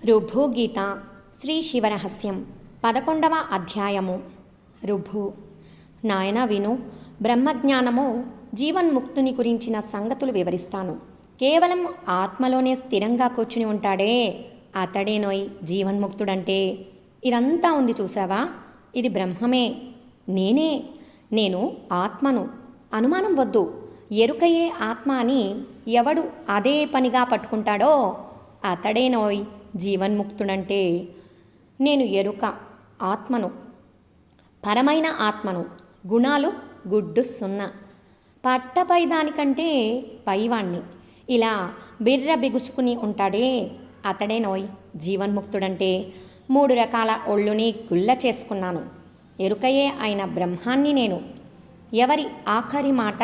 రుభుగీత శ్రీ శివరహస్యం 11వ అధ్యాయము. రుభు. నాయన విను, బ్రహ్మజ్ఞానము జీవన్ముక్తుని గురించిన సంగతులు వివరిస్తాను. కేవలం ఆత్మలోనే స్థిరంగా కూర్చుని ఉంటాడే అతడేనోయ్ జీవన్ముక్తుడంటే. ఇదంతా ఉంది చూసావా, ఇది బ్రహ్మమే, నేను ఆత్మను. అనుమానం వద్దు, ఎరుకయే ఆత్మ అని ఎవడు అదే పనిగా పట్టుకుంటాడో అతడేనోయ్ జీవన్ముక్తుడంటే. నేను ఎరుక, ఆత్మను, పరమైన ఆత్మను. గుణాలు గుడ్డు సున్నా, పట్టపై దానికంటే పైవాణ్ణి. ఇలా బిర్ర బిగుసుకుని ఉంటాడే అతడేనోయ్ జీవన్ముక్తుడంటే. 3 రకాల ఒళ్ళుని గుల్ల చేసుకున్నాను. ఎరుకయే అయిన బ్రహ్మాన్ని నేను. ఎవరి ఆఖరి మాట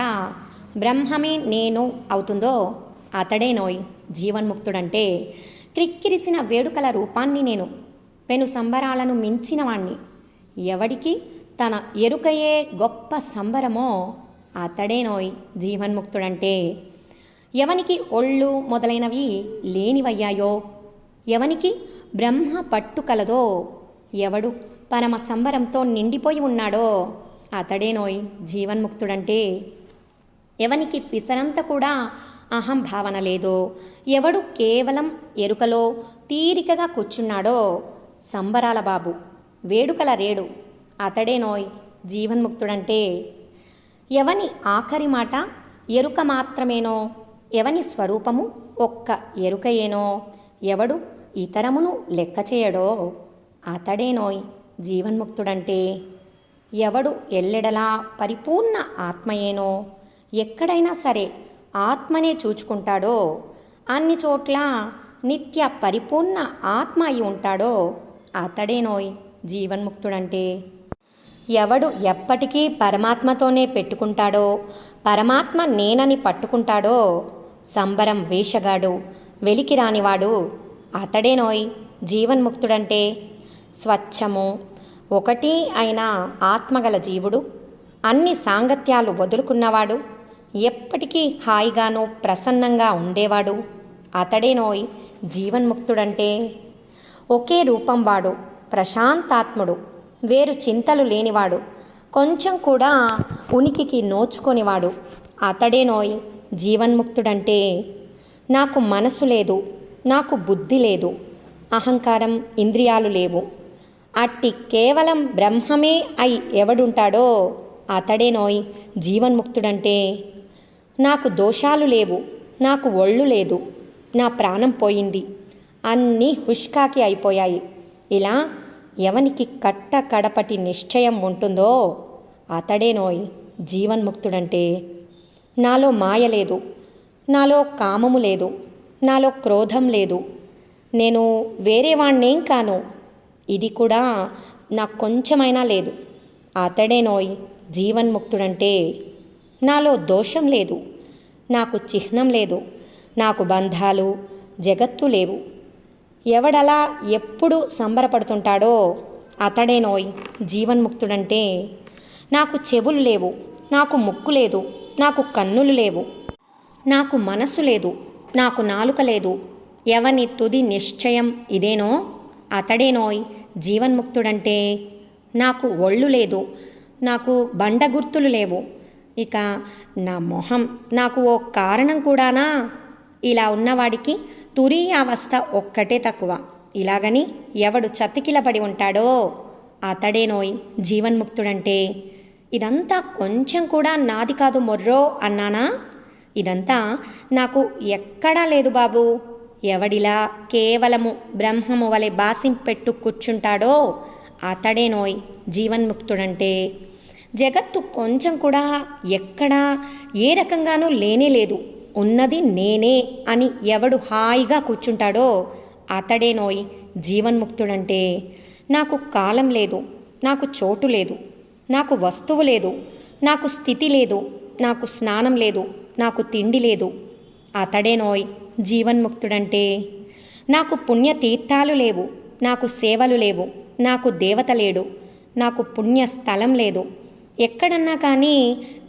బ్రహ్మమే నేను అవుతుందో అతడేనోయ్ జీవన్ముక్తుడంటే. క్రిక్కిరిసిన వేడుకల రూపాన్ని నేను. పెను సంబరాలను మించినవాణ్ణి. ఎవడికి తన ఎరుకయే గొప్ప సంబరమో అతడేనోయ్ జీవన్ముక్తుడంటే. ఎవనికి ఒళ్ళు మొదలైనవి లేనివయ్యాయో, ఎవనికి బ్రహ్మ పట్టు కలదో, ఎవడు పరమ సంబరంతో నిండిపోయి ఉన్నాడో అతడేనోయ్ జీవన్ముక్తుడంటే. ఎవనికి పిసరంత కూడా అహం భావన లేదో, ఎవడు కేవలం ఎరుకలో తీరికగా కూర్చున్నాడో సంబరాల బాబు, వేడుకల రేడు అతడేనోయ్ జీవన్ముక్తుడంటే. ఎవని ఆఖరి మాట ఎరుక మాత్రమేనో, ఎవని స్వరూపము ఒక్క ఎరుకయేనో, ఎవడు ఇతరమును లెక్క చేయడో అతడేనోయ్ జీవన్ముక్తుడంటే. ఎవడు ఎల్లెడలా పరిపూర్ణ ఆత్మయేనో, ఎక్కడైనా సరే ఆత్మనే చూచుకుంటాడో, అన్ని చోట్ల నిత్య పరిపూర్ణ ఆత్మ అయి ఉంటాడో అతడేనోయ్ జీవన్ముక్తుడంటే. ఎవడు ఎప్పటికీ పరమాత్మతోనే పెట్టుకుంటాడో, పరమాత్మ నేనని పట్టుకుంటాడో, సంబరం వేషగాడు, వెలికి రానివాడు అతడేనోయ్ జీవన్ముక్తుడంటే. స్వచ్ఛము ఒకటి అయిన ఆత్మగల జీవుడు, అన్ని సాంగత్యాలు వదులుకున్నవాడు, ఎప్పటికీ హాయిగాను ప్రసన్నంగా ఉండేవాడు అతడేనోయ్ జీవన్ముక్తుడంటే. ఒకే రూపం వాడు, ప్రశాంతాత్ముడు, వేరు చింతలు లేనివాడు, కొంచెం కూడా ఉనికికి నోచుకొనివాడు అతడేనోయ్ జీవన్ముక్తుడంటే. నాకు మనసు లేదు, నాకు బుద్ధి లేదు, అహంకారం ఇంద్రియాలు లేవు, అట్టి కేవలం బ్రహ్మమే అయి ఎవడుంటాడో అతడేనోయ్ జీవన్ముక్తుడంటే. నాకు దోషాలు లేవు, నాకు ఒళ్ళు లేదు, నా ప్రాణం పోయింది, అన్నీ హుష్కాకి అయిపోయాయి. ఇలా ఎవనికి కట్ట కడపటి నిశ్చయం ఉంటుందో అతడేనోయ్ జీవన్ముక్తుడంటే. నాలో మాయ లేదు, నాలో కామము లేదు, నాలో క్రోధం లేదు, నేను వేరేవాణ్ణేం కాను, ఇది కూడా నాకు కొంచెమైనా లేదు అతడేనోయ్ జీవన్ముక్తుడంటే. నాలో దోషం లేదు, నాకు చిహ్నం లేదు, నాకు బంధాలు జగత్తు లేవు. ఎవడలా ఎప్పుడు సంబరపడుతుంటాడో అతడేనోయ్ జీవన్ముక్తుడంటే. నాకు చెవులు లేవు, నాకు ముక్కు లేదు, నాకు కన్నులు లేవు, నాకు మనసు లేదు, నాకు నాలుక లేదు, ఎవని తుది నిశ్చయం ఇదేనో అతడేనోయ్ జీవన్ముక్తుడంటే. నాకు ఒళ్ళు లేదు, నాకు బండ గుర్తులు లేవు, ఇక నా మొహం నాకు ఓ కారణం కూడానా. ఇలా ఉన్నవాడికి తురీయావస్థ ఒక్కటే తక్కువ. ఇలాగని ఎవడు చతికిలబడి ఉంటాడో అతడేనోయ్ జీవన్ముక్తుడంటే. ఇదంతా కొంచెం కూడా నాది కాదు మొర్రో అన్నానా? ఇదంతా నాకు ఎక్కడా లేదు బాబు. ఎవడిలా కేవలము బ్రహ్మము వలె బాసింపెట్టు కూర్చుంటాడో అతడేనోయ్ జీవన్ముక్తుడంటే. జగత్తు కొంచెం కూడా ఎక్కడా ఏ రకంగానూ లేనే లేదు, ఉన్నది నేనే అని ఎవడు హాయిగా కూర్చుంటాడో అతడేనోయ్ జీవన్ముక్తుడంటే. నాకు కాలం లేదు, నాకు చోటు లేదు, నాకు వస్తువు లేదు, నాకు స్థితి లేదు, నాకు స్నానం లేదు, నాకు తిండి లేదు అతడేనోయ్ జీవన్ముక్తుడంటే. నాకు పుణ్యతీర్థాలు లేవు, నాకు సేవలు లేవు, నాకు దేవత లేడు, నాకు పుణ్యస్థలం లేదు, ఎక్కడన్నా కానీ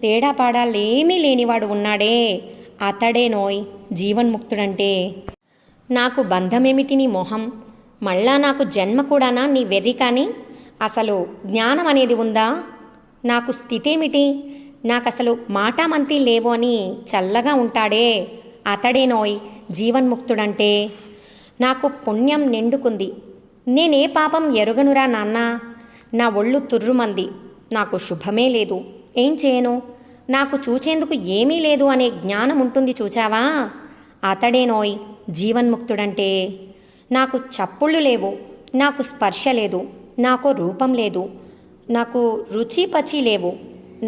తేడాపాడాలేమీ లేనివాడు ఉన్నాడే అతడేనోయ్ జీవన్ముక్తుడంటే. నాకు బంధమేమిటి నీ మొహం, మళ్ళా నాకు జన్మ కూడానా నీ వెర్రి కానీ? అసలు జ్ఞానం అనేది ఉందా? నాకు స్థితేమిటి? నాకసలు మాటామంతి లేవు అని చల్లగా ఉంటాడే అతడేనోయ్ జీవన్ముక్తుడంటే. నాకు పుణ్యం నిండుకుంది. నేనే పాపం ఎరుగనురా నాన్న. నా ఒళ్ళు తుర్రుమంది. నాకు శుభమే లేదు. ఏం చేయను? నాకు చూచేందుకు ఏమీ లేదు అనే జ్ఞానం ఉంటుంది చూచావా? అతడేనోయ్ జీవన్ముక్తుడంటే. నాకు చప్పుళ్ళు లేవు, నాకు స్పర్శ లేదు, నాకు రూపం లేదు, నాకు రుచి పచి లేవు,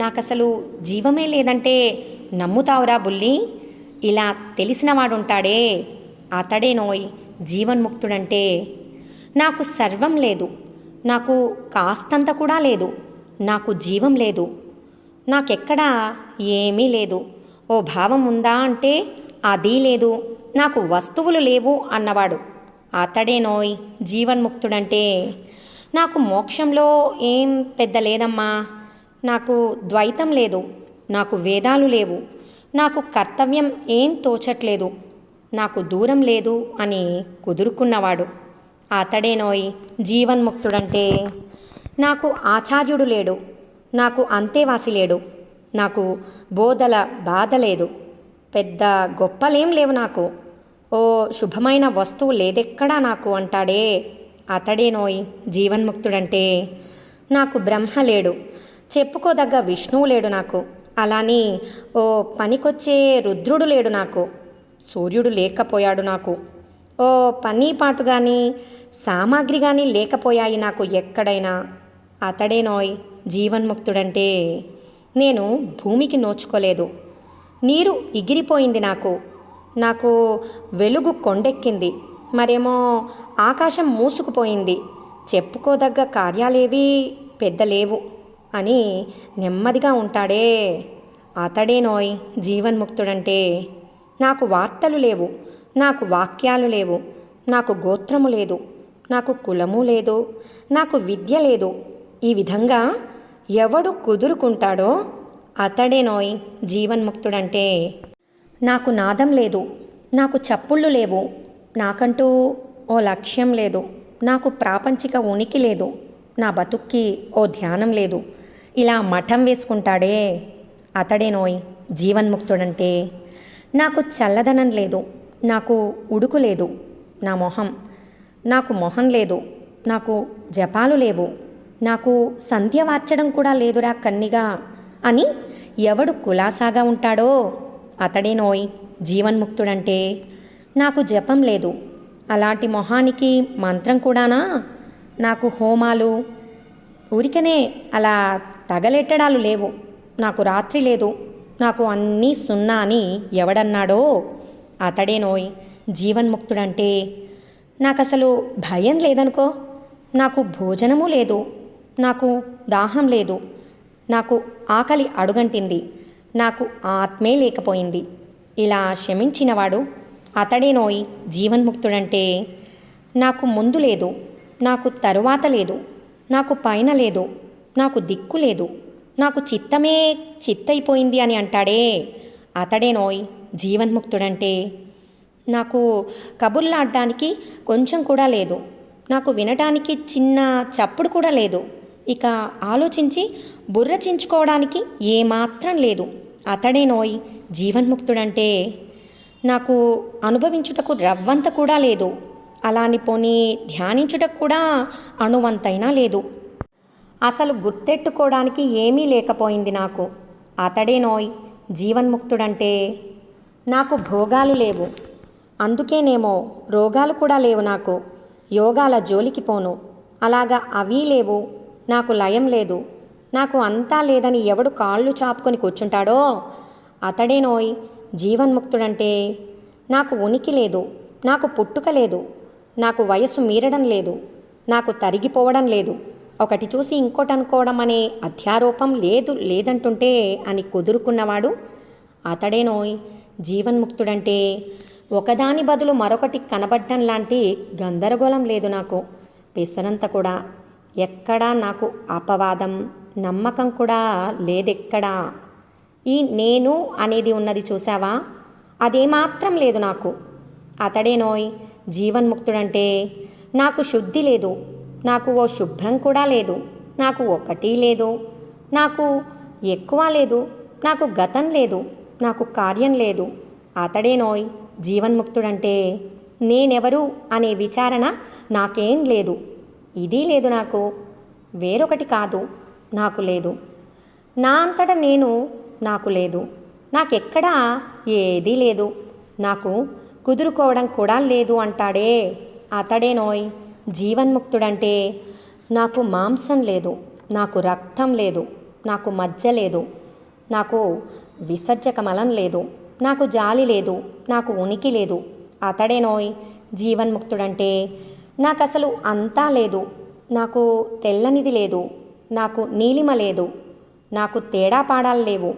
నాకసలు జీవమే లేదంటే నమ్ముతావురా బుల్లి? ఇలా తెలిసినవాడుంటాడే అతడేనోయ్ జీవన్ముక్తుడంటే. నాకు సర్వం లేదు, నాకు కాస్తంత కూడా లేదు, నాకు జీవం లేదు, నాకెక్కడా ఏమీ లేదు. ఓ భావం ఉందా అంటే అదీ లేదు. నాకు వస్తువులు లేవు అన్నవాడు అతడేనోయ్ జీవన్ముక్తుడంటే. నాకు మోక్షంలో ఏం పెద్ద లేదమ్మా. నాకు ద్వైతం లేదు, నాకు వేదాలు లేవు, నాకు కర్తవ్యం ఏం తోచట్లేదు, నాకు దూరం లేదు అని కుదురుకున్నవాడు అతడేనోయ్ జీవన్ముక్తుడంటే. నాకు ఆచార్యుడు లేడు, నాకు అంతేవాసి లేడు, నాకు బోధల బాధ లేదు, పెద్ద గొప్పలేం లేవు నాకు, ఓ శుభమైన వస్తువు లేదెక్కడా నాకు అంటాడే అతడేనోయ్ జీవన్ముక్తుడంటే. నాకు బ్రహ్మ లేడు, చెప్పుకోదగ్గ విష్ణువు లేడు నాకు, అలాని ఓ పనికొచ్చే రుద్రుడు లేడు నాకు, సూర్యుడు లేకపోయాడు నాకు, ఓ పన్నీపాటు కానీ సామాగ్రి కానీ లేకపోయాయి నాకు ఎక్కడైనా అతడేనోయ్ జీవన్ముక్తుడంటే. నేను భూమికి నోచుకోలేదు, నీరు ఎగిరిపోయింది నాకు, నాకు వెలుగు కొండెక్కింది, మరేమో ఆకాశం మూసుకుపోయింది, చెప్పుకోదగ్గ కార్యాలేవీ పెద్ద లేవు అని నెమ్మదిగా ఉంటాడే అతడేనోయ్ జీవన్ముక్తుడంటే. నాకు వార్తలు లేవు, నాకు వాక్యాలు లేవు, నాకు గోత్రము లేదు, నాకు కులము లేదు, నాకు విద్య లేదు. ఈ విధంగా ఎవడు కుదురుకుంటాడో అతడేనోయ్ జీవన్ముక్తుడంటే. నాకు నాదం లేదు, నాకు చప్పుళ్ళు లేవు, నాకంటూ ఓ లక్ష్యం లేదు, నాకు ప్రాపంచిక ఉనికి లేదు, నా బతుక్కి ఓ ధ్యానం లేదు. ఇలా మఠం వేసుకుంటాడే అతడేనోయ్ జీవన్ముక్తుడంటే. నాకు చల్లదనం లేదు, నాకు ఉడుకు లేదు, నాకు మొహం లేదు, నాకు జపాలు లేవు, నాకు సంధ్య వార్చడం కూడా లేదురా కన్నిగా అని ఎవడు కులాసాగా ఉంటాడో అతడేనోయ్ జీవన్ముక్తుడంటే. నాకు జపం లేదు, అలాంటి మొహానికి మంత్రం కూడానా? నాకు హోమాలు ఊరికనే అలా తగలెట్టడాలు లేవు, నాకు రాత్రి లేదు, నాకు అన్నీ సున్నా అని ఎవడన్నాడో అతడేనోయ్ జీవన్ముక్తుడంటే. నాకసలు భయం లేదనుకో, నాకు భోజనము లేదు, నాకు దాహం లేదు, నాకు ఆకలి అడుగంటింది, నాకు ఆత్మే లేకపోయింది. ఇలా క్షమించినవాడు అతడేనోయ్ జీవన్ముక్తుడంటే. నాకు ముందు లేదు, నాకు తరువాత లేదు, నాకు పైన లేదు, నాకు దిక్కు లేదు, నాకు చిత్తమే చిత్తైపోయింది అని అంటాడే అతడేనోయ్ జీవన్ముక్తుడంటే. నాకు కబుర్లాడడానికి కొంచెం కూడా లేదు, నాకు వినటానికి చిన్న చప్పుడు కూడా లేదు, ఇక ఆలోచించి బుర్ర చించుకోవడానికి ఏమాత్రం లేదు అతడేనోయ్ జీవన్ముక్తుడంటే. నాకు అనుభవించుటకు రవ్వంత కూడా లేదు, అలాని పోనీ ధ్యానించుటకు కూడా అణువంతైనా లేదు, అసలు గుర్తెట్టుకోవడానికి ఏమీ లేకపోయింది నాకు అతడేనోయ్ జీవన్ముక్తుడంటే. నాకు భోగాలు లేవు, అందుకేనేమో రోగాలు కూడా లేవు నాకు, యోగాల జోలికి పోను, అలాగా అవీ లేవు, నాకు లయం లేదు, నాకు అంతా లేదని ఎవడు కాళ్ళు చాపుకొని కూర్చుంటాడో అతడేనోయ్ జీవన్ముక్తుడంటే. నాకు ఉనికి లేదు, నాకు పుట్టుక లేదు, నాకు వయస్సు మీరడం లేదు, నాకు తరిగిపోవడం లేదు, ఒకటి చూసి ఇంకోటి అనుకోవడం అనే అధ్యారోపం లేదంటుంటే అని కుదురుకున్నవాడు అతడేనోయ్ జీవన్ముక్తుడంటే. ఒకదాని బదులు మరొకటి కనబడ్డం లాంటి గందరగోళం లేదు నాకు, పెసరంత కూడా. ఎక్కడా నాకు అపవాదం నమ్మకం కూడా లేదెక్కడా. ఈ నేను అనేది ఉన్నది చూసావా, అదేమాత్రం లేదు నాకు అతడేనోయ్ జీవన్ముక్తుడంటే. నాకు శుద్ధి లేదు, నాకు ఓ శుభ్రం కూడా లేదు, నాకు ఒకటి లేదు, నాకు ఎక్కువ లేదు, నాకు గతం లేదు, నాకు కార్యం లేదు. అతడేనోయ్ జీవన్ముక్తుడంటే. నేనెవరు అనే విచారణ నాకేం లేదు. ఇది లేదు, నాకు వేరొకటి కాదు, నాకు లేదు. నా అంతటా నేను నాకు లేదు. నాకెక్కడా ఏదీ లేదు, నాకు కుదురుకోవడం కూడా లేదు అంటాడే. అతడేనోయ్ జీవన్ముక్తుడంటే. నాకు మాంసం లేదు, నాకు రక్తం లేదు, నాకు మజ్జ లేదు, నాకు విసర్జక మలం లేదు, నాకు జాలి లేదు, నాకు ఉనికి లేదు. అతడేనోయ్ జీవన్ముక్తుడంటే. నాకసలు అంతా లేదు, నాకు తెల్లనిది లేదు, నాకు నీలిమ లేదు, నాకు తేడా పాడాలు లేవు,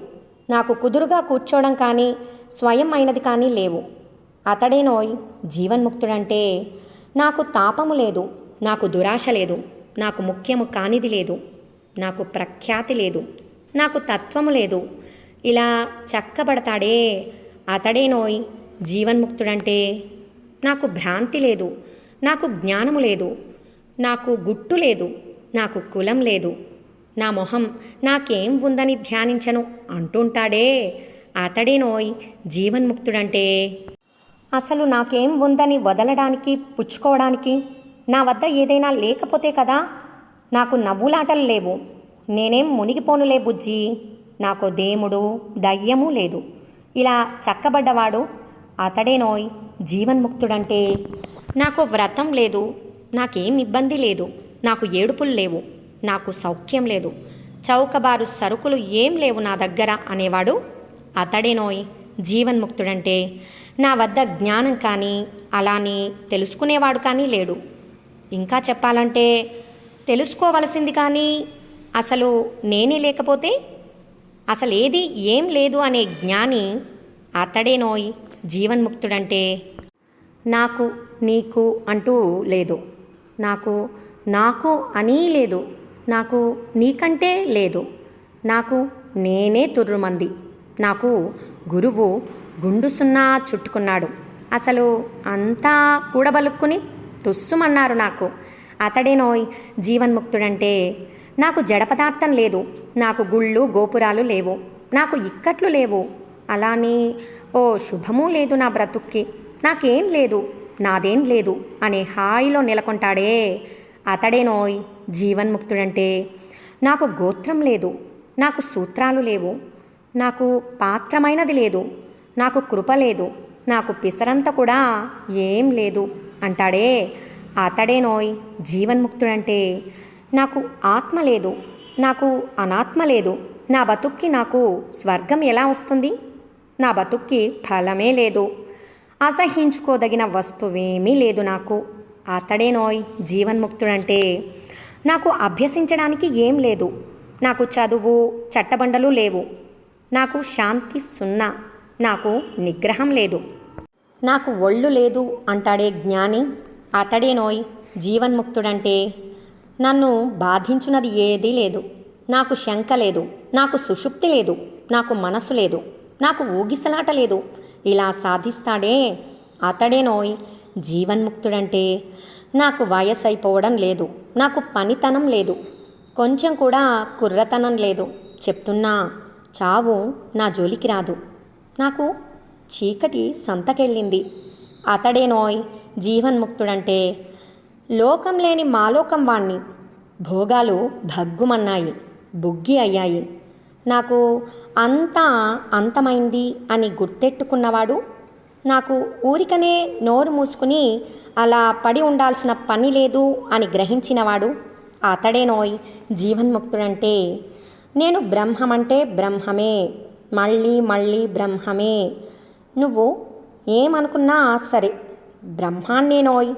నాకు కుదురుగా కూర్చోవడం కానీ స్వయం అయినది కానీ లేవు. అతడేనోయ్ జీవన్ముక్తుడంటే. నాకు తాపము లేదు, నాకు దురాశ లేదు, నాకు ముఖ్యము కానిది లేదు, నాకు ప్రఖ్యాతి లేదు, నాకు తత్వము లేదు. ఇలా చక్కబడతాడే. అతడేనోయ్ జీవన్ముక్తుడంటే. నాకు భ్రాంతి లేదు, నాకు జ్ఞానము లేదు, నాకు గుట్టు లేదు, నాకు కులం లేదు, నా మొహం నాకేం ఉందని ధ్యానించను అంటుంటాడే. అతడేనోయ్ జీవన్ముక్తుడంటే. అసలు నాకేం ఉందని వదలడానికి పుచ్చుకోవడానికి నా వద్ద ఏదైనా లేకపోతే కదా. నాకు నవ్వులాటలు లేవు, నేనేం మునిగిపోనులే బుజ్జి. నాకు దేముడు దయ్యము లేదు. ఇలా చక్కబడ్డవాడు అతడేనోయ్ జీవన్ముక్తుడంటే. నాకు వ్రతం లేదు, నాకేం ఇబ్బంది లేదు, నాకు ఏడుపులు లేవు, నాకు సౌఖ్యం లేదు, చౌకబారు సరుకులు ఏం లేవు నా దగ్గర అనేవాడు అతడేనోయ్ జీవన్ముక్తుడంటే. నా వద్ద జ్ఞానం కానీ అలాని తెలుసుకునేవాడు కానీ లేడు. ఇంకా చెప్పాలంటే తెలుసుకోవలసింది కానీ అసలు నేనే లేకపోతే అసలు ఏది ఏం లేదు అనే జ్ఞాని అతడేనోయ్ జీవన్ముక్తుడంటే. నాకు నీకు అంటూ లేదు, నాకు నాకు అని లేదు, నాకు నీకంటే లేదు, నాకు నేనే తుర్రుమంది, నాకు గురువు గుండు సున్నా చుట్టుకున్నాడు, అసలు అంతా కూడబలుక్కుని తుస్సుమన్నారు నాకు. అతడేనోయ్ జీవన్ముక్తుడంటే. నాకు జడ పదార్థం లేదు, నాకు గుళ్ళు గోపురాలు లేవు, నాకు ఇక్కట్లు లేవు, అలాని ఓ శుభమూ లేదు నా బ్రతుక్కి, నాకేం లేదు, నాదేం లేదు అనే హాయిలో నెలకొంటాడే. అతడేనోయ్ జీవన్ముక్తుడంటే. నాకు గోత్రం లేదు, నాకు సూత్రాలు లేవు, నాకు పాత్రమైనది లేదు, నాకు కృప లేదు, నాకు పిసరంత కూడా ఏం లేదు అంటాడే. అతడేనోయ్ జీవన్ముక్తుడంటే. నాకు ఆత్మ లేదు, నాకు అనాత్మ లేదు, నా బతుక్కి నాకు స్వర్గం ఎలా వస్తుంది, నా బతుక్కి ఫలమే లేదు, అసహించుకోదగిన వస్తువేమీ లేదు నాకు. అతడేనోయ్ జీవన్ముక్తుడంటే. నాకు అభ్యసించడానికి ఏం లేదు, నాకు చదువు చట్టబండలు లేవు, నాకు శాంతి సున్నా, నాకు నిగ్రహం లేదు, నాకు ఒళ్ళు లేదు అంటాడే జ్ఞాని. అతడేనోయ్ జీవన్ముక్తుడంటే. నన్ను బాధించున్నది ఏదీ లేదు, నాకు శంక లేదు, నాకు సుషుప్తి లేదు, నాకు మనసు లేదు, నాకు ఊగిసలాట లేదు. ఇలా సాధిస్తాడే. అతడేనోయ్ జీవన్ముక్తుడంటే. నాకు వయసు అయిపోవడం లేదు, నాకు పనితనం లేదు, కొంచెం కూడా కుర్రతనం లేదు. చెప్తున్నా చావు నా జోలికి రాదు, నాకు చీకటి సంతకెళ్ళింది. అతడేనోయ్ జీవన్ముక్తుడంటే. లోకం లేని మాలోకం వాణ్ణి, భోగాలు భగ్గుమన్నాయి, బుగ్గి అయ్యాయి, నాకు అంతా అంతమైంది అని గుర్తెట్టుకున్నవాడు, నాకు ఊరికనే నోరు మూసుకుని అలా పడి ఉండాల్సిన పని లేదు అని గ్రహించినవాడు అతడేనోయ్ జీవన్ముక్తుడంటే. నేను బ్రహ్మమంటే బ్రహ్మమే, మళ్ళీ మళ్ళీ బ్రహ్మమే. నువ్వు ఏమనుకున్నా సరే, బ్రహ్మాన్నేనోయ్.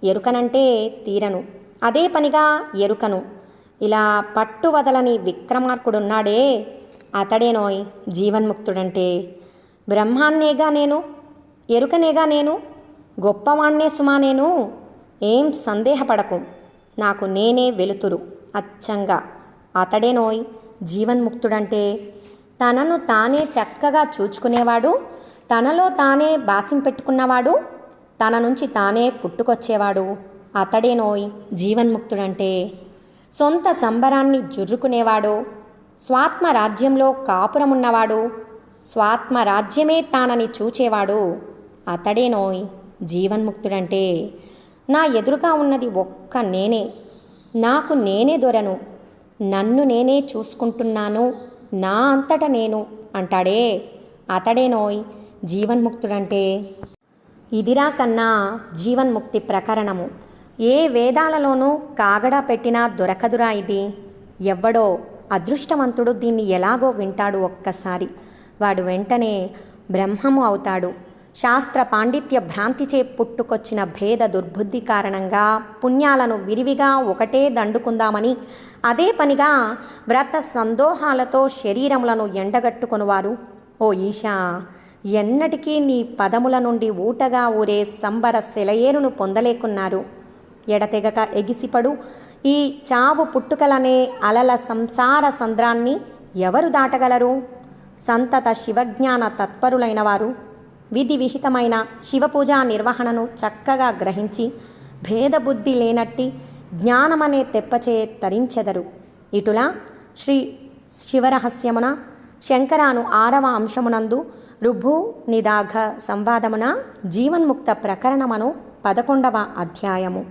ఎరుకనంటే తీరను, అదే పనిగా ఎరుకను. ఇలా పట్టు వదలని విక్రమార్కుడున్నాడే. అతడేనోయ్ జీవన్ముక్తుడంటే. బ్రహ్మాన్నేగా నేను, ఎరుకనేగా నేను, గొప్పవాణ్ణే సుమా నేను. ఏం సందేహపడకు, నాకు నేనే వెలుతురు అచ్చంగా. అతడేనోయ్ జీవన్ముక్తుడంటే. తనను తానే చక్కగా చూచుకునేవాడు, తనలో తానే బాసిం పెట్టుకున్నవాడు, తన నుంచి తానే పుట్టుకొచ్చేవాడు అతడేనోయ్ జీవన్ముక్తుడంటే. సొంత సంబరాన్ని జుర్రుకునేవాడు, స్వాత్మరాజ్యంలో కాపురమున్నవాడు, స్వాత్మరాజ్యమే తానని చూచేవాడు అతడేనోయ్ జీవన్ముక్తుడంటే. నా ఎదురుగా ఉన్నది ఒక్క నేనే, నాకు నేనే దొరను, నన్ను నేనే చూసుకుంటున్నాను, నా అంతట నేను అంటాడే అతడేనోయ్ జీవన్ముక్తుడంటే. ఇదిరా కన్నా జీవన్ముక్తి ప్రకరణము. ఏ వేదాలలోనూ కాగడా పెట్టినా దొరకదురా ఇది. ఎవ్వడో అదృష్టవంతుడు దీన్ని ఎలాగో వింటాడు ఒక్కసారి, వాడు వెంటనే బ్రహ్మము అవుతాడు. శాస్త్ర పాండిత్య భ్రాంతిచే పుట్టుకొచ్చిన భేద దుర్బుద్ధి కారణంగా పుణ్యాలను విరివిగా ఒకటే దండుకుందామని అదే పనిగా వ్రత సందోహాలతో శరీరములను ఎండగట్టుకొనువారు ఓ ఈశా, ఎన్నటికీ నీ పదముల నుండి ఊటగా ఊరే సంబర సెలయేరును పొందలేకున్నారు. ఎడతెగక ఎగిసిపడు ఈ చావు పుట్టుకలనే అలల సంసార సంద్రాన్ని ఎవరు దాటగలరు? సంతత శివజ్ఞాన తత్పరులైన వారు విధి విహితమైన శివపూజా నిర్వహణను చక్కగా గ్రహించి భేదబుద్ధి లేనట్టి జ్ఞానమనే తెప్పచే తరించెదరు. ఇటులా శ్రీ శివరహస్యమున శంకరాను 6వ అంశమునందు రుభు నిదాఘ సంవాదమున జీవన్ముక్త ప్రకరణమను 11వ అధ్యాయము.